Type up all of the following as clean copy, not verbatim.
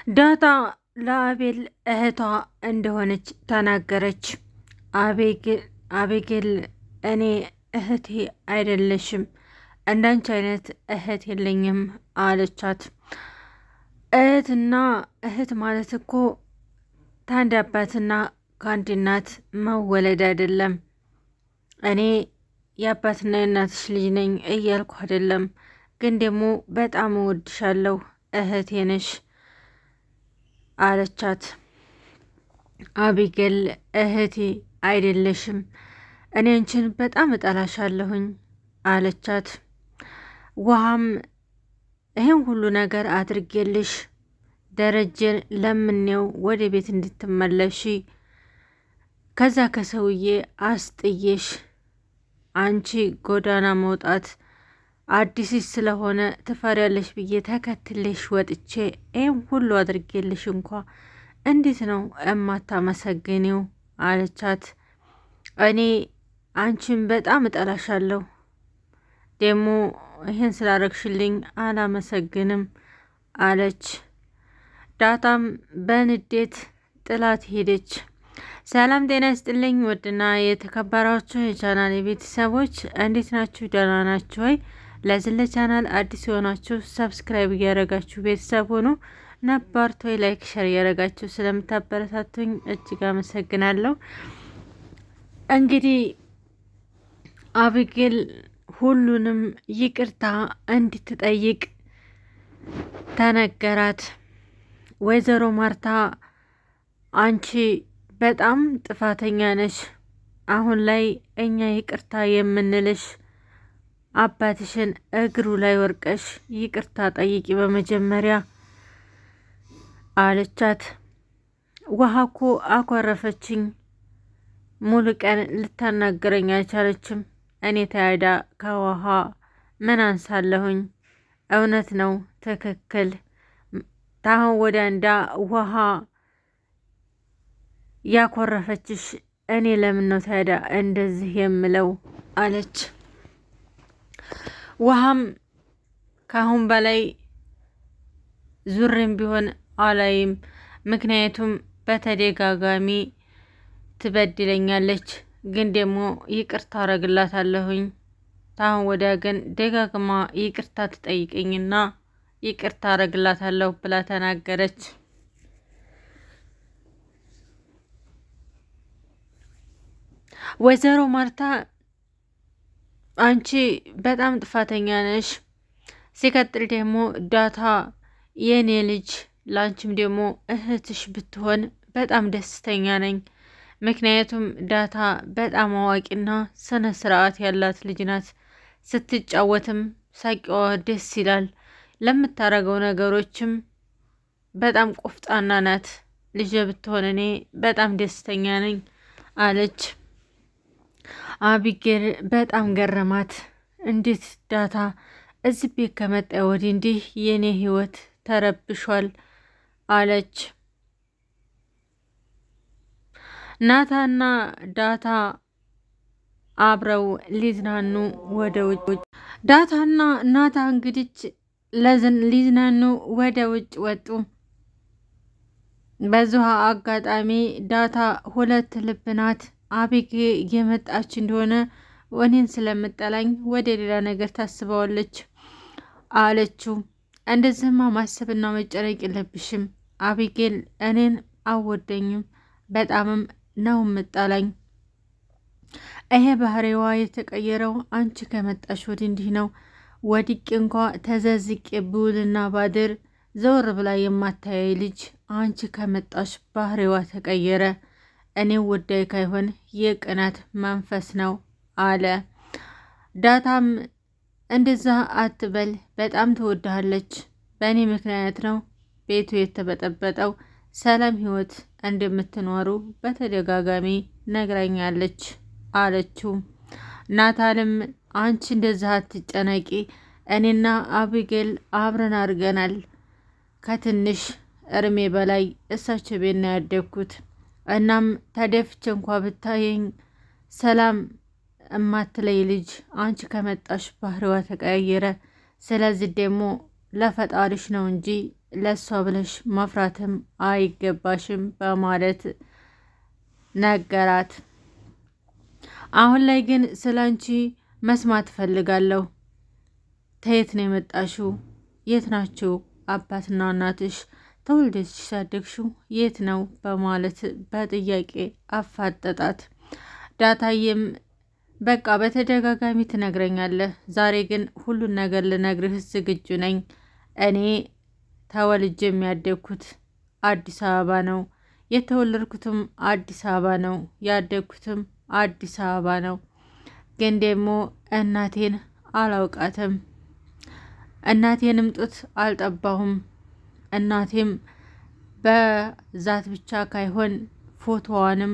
ዳጣ ለአቤል እህቷ እንደሆነች ተናገረች። አቤጌል እኔ እህቴ አይደለሽም፣ እንዳንቺ አይነት እህት የለኝም አለቻት። እህት ማለት እኮ ከአንድ አባትና ከአንድ እናት መወለድ አይደለም። እኔ የአባትና የእናትሽ ልጅ ነኝ እያልኩ አይደለም፣ ግን ደግሞ በጣም እወድሻለሁ፣ እህቴ ነሽ አለቻት። አቢጌል እህቴ አይደለሽም፣ እኔ አንቺን በጣም እጠላሻለሁኝ አለቻት። ውሃም ይህን ሁሉ ነገር አድርጌልሽ ደረጀን ለምኔው ወደ ቤት እንድትመለሺ ከዛ ከሰውዬ አስጥዬሽ አንቺ ጎዳና መውጣት አዲስ ስለሆነ ትፈሪያለሽ ብዬ ተከትሌሽ ወጥቼ ይህም ሁሉ አድርጌልሽ እንኳ እንዴት ነው እማታመሰግኒው አለቻት። እኔ አንቺን በጣም እጠላሻለሁ፣ ደግሞ ይህን ስላረግሽልኝ አላመሰግንም አለች። ዳጣም በንዴት ጥላት ሄደች። ሰላም ጤና ይስጥልኝ ውድና የተከበራችሁ የቻናል ቤተሰቦች እንዴት ናችሁ? ደህና ናችሁ ወይ? ለዚህ ቻናል አዲስ የሆናችሁ ሰብስክራይብ እያደረጋችሁ ቤተሰብ ሆኑ። ነባር ቶይ ላይክ ሸር እያደረጋችሁ ስለምታበረታቱኝ እጅግ አመሰግናለሁ። እንግዲህ አቢጌል ሁሉንም ይቅርታ እንድትጠይቅ ተነገራት። ወይዘሮ ማርታ አንቺ በጣም ጥፋተኛ ነሽ፣ አሁን ላይ እኛ ይቅርታ የምንልሽ አባትሽን እግሩ ላይ ወርቀሽ ይቅርታ ጠይቂ በመጀመሪያ አለቻት። ውሃ እኮ አኮረፈችኝ፣ ሙሉ ቀን ልታናገረኝ አልቻለችም። እኔ ታያዳ ከውሃ ምን አንሳለሁኝ? እውነት ነው፣ ትክክል። ታሁን ወደ አንዳ ውሃ ያኮረፈችሽ እኔ ለምን ነው ታዲያ እንደዚህ የምለው አለች። ውሃም ካሁን በላይ ዙሬም ቢሆን አላይም፣ ምክንያቱም በተደጋጋሚ ትበድለኛለች፣ ግን ደግሞ ይቅርታ አረግላታለሁኝ። ታሁን ወዲያ ግን ደጋግማ ይቅርታ ትጠይቀኝና ይቅርታ አረግላታለሁ ብላ ተናገረች። ወይዘሮ ማርታ አንቺ በጣም ጥፋተኛ ነሽ፣ ሲቀጥል ደግሞ ዳታ የኔ ልጅ ላንቺም ደግሞ እህትሽ ብትሆን በጣም ደስተኛ ነኝ። ምክንያቱም ዳታ በጣም አዋቂና ስነ ስርዓት ያላት ልጅ ናት። ስትጫወትም ሳቂዋ ደስ ይላል። ለምታረገው ነገሮችም በጣም ቆፍጣና ናት። ልጅ ብትሆን እኔ በጣም ደስተኛ ነኝ አለች። አቢጌል በጣም ገረማት። እንዴት ዳታ እዚህ ቤት ከመጣ ወዲህ እንዲህ የኔ ህይወት ተረብሿል አለች። ናታና ዳታ አብረው ሊዝናኑ ወደ ውጭ ዳታና ናታ እንግዲህ ሊዝናኑ ወደ ውጭ ወጡ። በዚሁ አጋጣሚ ዳታ ሁለት ልብ ናት። አቢጌ የመጣች እንደሆነ እኔን ስለምጠላኝ ወደ ሌላ ነገር ታስበዋለች አለችው። እንደዚህማ ማሰብና መጨነቅ የለብሽም አቢጌል፣ እኔን አወደኝም በጣምም ነው ምጠላኝ። ይሄ ባህሪዋ የተቀየረው አንቺ ከመጣሽ ወዲህ እንዲህ ነው። ወድቄ እንኳ ተዘዝቄ ብውልና ባድር ዘወር ብላ የማታያይ ልጅ አንቺ ከመጣሽ ባህሪዋ ተቀየረ። እኔ ወዳይ ካይሆን የቅናት መንፈስ ነው አለ። ዳታም እንደዛ አትበል፣ በጣም ትወድሃለች። በእኔ ምክንያት ነው ቤቱ የተበጠበጠው። ሰላም ህይወት እንደምትኖሩ በተደጋጋሚ ነግራኛለች አለችው። ናታልም አንቺ እንደዛ አትጨነቂ፣ እኔና አቢጌል አብረን አድርገናል። ከትንሽ እርሜ በላይ እሳቸው ቤት ነው ያደግኩት። እናም ተደፍቼ እንኳ ብታየኝ ሰላም እማትለይ ልጅ አንቺ ከመጣሽ ባህሪዋ ተቀያየረ። ስለዚህ ደግሞ ለፈጣሪሽ ነው እንጂ ለሷ ብለሽ መፍራትም አይገባሽም በማለት ነገራት። አሁን ላይ ግን ስላንቺ መስማት እፈልጋለሁ። ከየት ነው የመጣሽው? የት ናችሁ አባትና እናትሽ? ተወልደሽ ያደግሽው የት ነው? በማለት በጥያቄ አፋጠጣት። ዳታዬም በቃ በተደጋጋሚ ትነግረኛለህ፣ ዛሬ ግን ሁሉን ነገር ልነግርህ ዝግጁ ነኝ። እኔ ተወልጄ የሚያደግኩት አዲስ አበባ ነው። የተወለድኩትም አዲስ አበባ ነው። ያደግኩትም አዲስ አበባ ነው። ግን ደግሞ እናቴን አላውቃትም። እናቴንም ጡት አልጠባሁም። እናቴም በዛት ብቻ ካይሆን ፎቶዋንም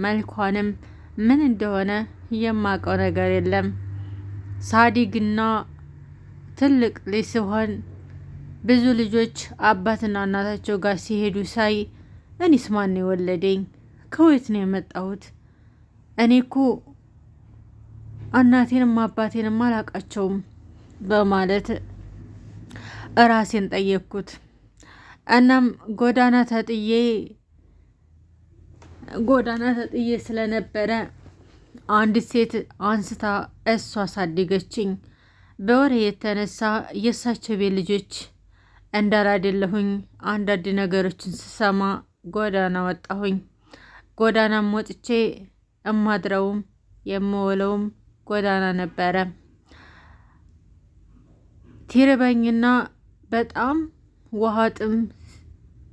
መልኳንም ምን እንደሆነ የማውቀው ነገር የለም። ሳዲግና ትልቅ ልጅ ሲሆን ብዙ ልጆች አባትና እናታቸው ጋር ሲሄዱ ሳይ እኔስ ማን የወለደኝ? ከወት ነው የመጣሁት? እኔ እኮ እናቴንም አባቴንም አላውቃቸውም በማለት እራሴን ጠየቅኩት። እናም ጎዳና ተጥዬ ስለነበረ አንድ ሴት አንስታ እሷ አሳደገችኝ። በወሬ የተነሳ የእሳቸው ቤት ልጆች እንዳላደለሁኝ አንዳንድ ነገሮችን ስሰማ ጎዳና ወጣሁኝ። ጎዳናም ወጥቼ እማድረውም የምውለውም ጎዳና ነበረ። ሲርበኝና በጣም ውሃ ጥም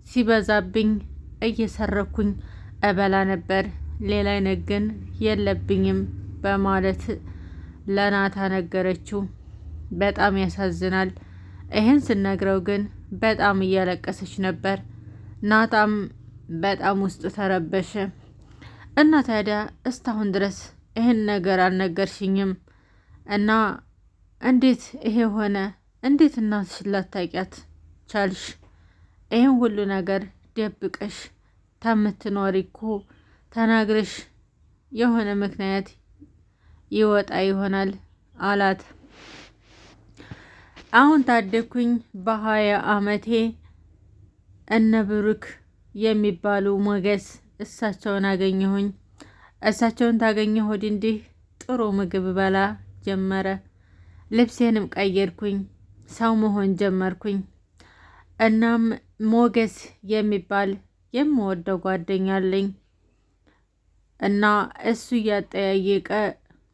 ሲበዛብኝ እየሰረኩኝ እበላ ነበር። ሌላ አይነት ግን የለብኝም በማለት ለናታ ነገረችው። በጣም ያሳዝናል። ይህን ስነግረው ግን በጣም እያለቀሰች ነበር። ናታም በጣም ውስጡ ተረበሸ እና ታዲያ እስካሁን ድረስ ይህን ነገር አልነገርሽኝም እና እንዴት ይሄ ሆነ? እንዴት እናትሽን ላታውቂያት ቻልሽ? ይህን ሁሉ ነገር ደብቀሽ ከምትኖሪ እኮ ተናግረሽ የሆነ ምክንያት ይወጣ ይሆናል አላት። አሁን ታደግኩኝ በ20 ዓመቴ እነ ብሩክ የሚባሉ ሞገስ እሳቸውን አገኘሁኝ። እሳቸውን ታገኘሁ ወዲህ እንዲህ ጥሩ ምግብ በላ ጀመረ። ልብሴንም ቀየርኩኝ፣ ሰው መሆን ጀመርኩኝ። እናም ሞገስ የሚባል የምወደው ጓደኛ አለኝ እና እሱ እያጠያየቀ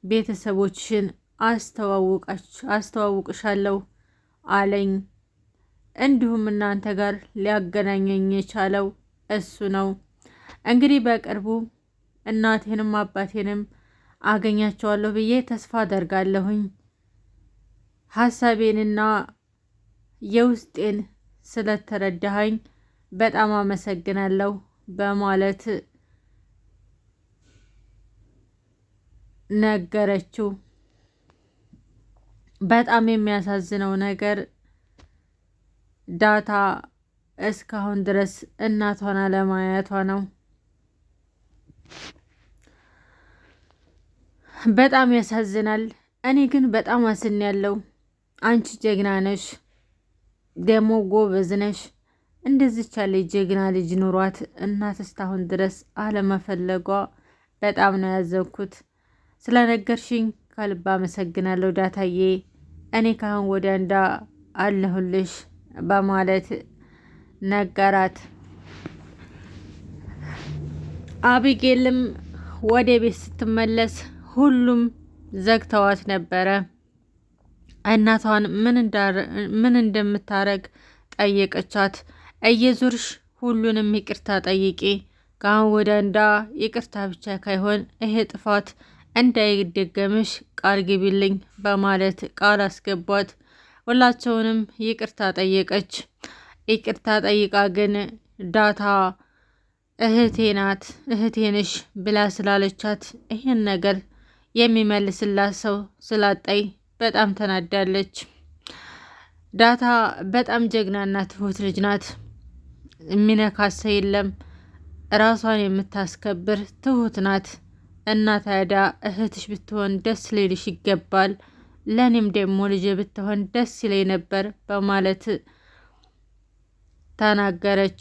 ቤተሰቦችሽን አስተዋውቅሻለሁ አለኝ። እንዲሁም እናንተ ጋር ሊያገናኘኝ የቻለው እሱ ነው። እንግዲህ በቅርቡ እናቴንም አባቴንም አገኛቸዋለሁ ብዬ ተስፋ አደርጋለሁኝ። ሀሳቤንና የውስጤን ስለተረዳኸኝ በጣም አመሰግናለሁ በማለት ነገረችው። በጣም የሚያሳዝነው ነገር ዳታ እስካሁን ድረስ እናቷን አለማየቷ ነው። በጣም ያሳዝናል። እኔ ግን በጣም አዝኛለሁ። አንቺ ጀግና ነሽ፣ ደግሞ ጎበዝ ነሽ። እንደዚች ያለ ጀግና ልጅ ኑሯት እናት እስካሁን ድረስ አለመፈለጓ በጣም ነው ያዘንኩት። ስለነገርሽኝ ከልብ አመሰግናለሁ ዳታዬ። እኔ ካሁን ወዲያ እንዳ አለሁልሽ በማለት ነገራት። አቢጌልም ወደ ቤት ስትመለስ ሁሉም ዘግተዋት ነበረ። እናቷን ምን እንደምታረግ ጠየቀቻት። እየዙርሽ ሁሉንም ይቅርታ ጠይቂ፣ ከአሁን ወደ እንዳ ይቅርታ ብቻ ካይሆን ይሄ ጥፋት እንዳይደገምሽ ቃል ግቢልኝ በማለት ቃል አስገቧት። ሁላቸውንም ይቅርታ ጠየቀች። ይቅርታ ጠይቃ ግን ዳታ እህቴ ናት እህቴ ነሽ ብላ ስላለቻት ይህን ነገር የሚመልስላት ሰው ስላጣይ በጣም ተናዳለች። ዳታ በጣም ጀግናና ትሁት ልጅ ናት። የሚነካሰ የለም። ራሷን የምታስከብር ትሁት ናት። እና ታዲያ እህትሽ ብትሆን ደስ ሊልሽ ይገባል፣ ለእኔም ደግሞ ልጅ ብትሆን ደስ ይለኝ ነበር በማለት ተናገረች።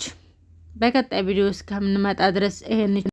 በቀጣይ ቪዲዮ እስከምንመጣ ድረስ ይሄን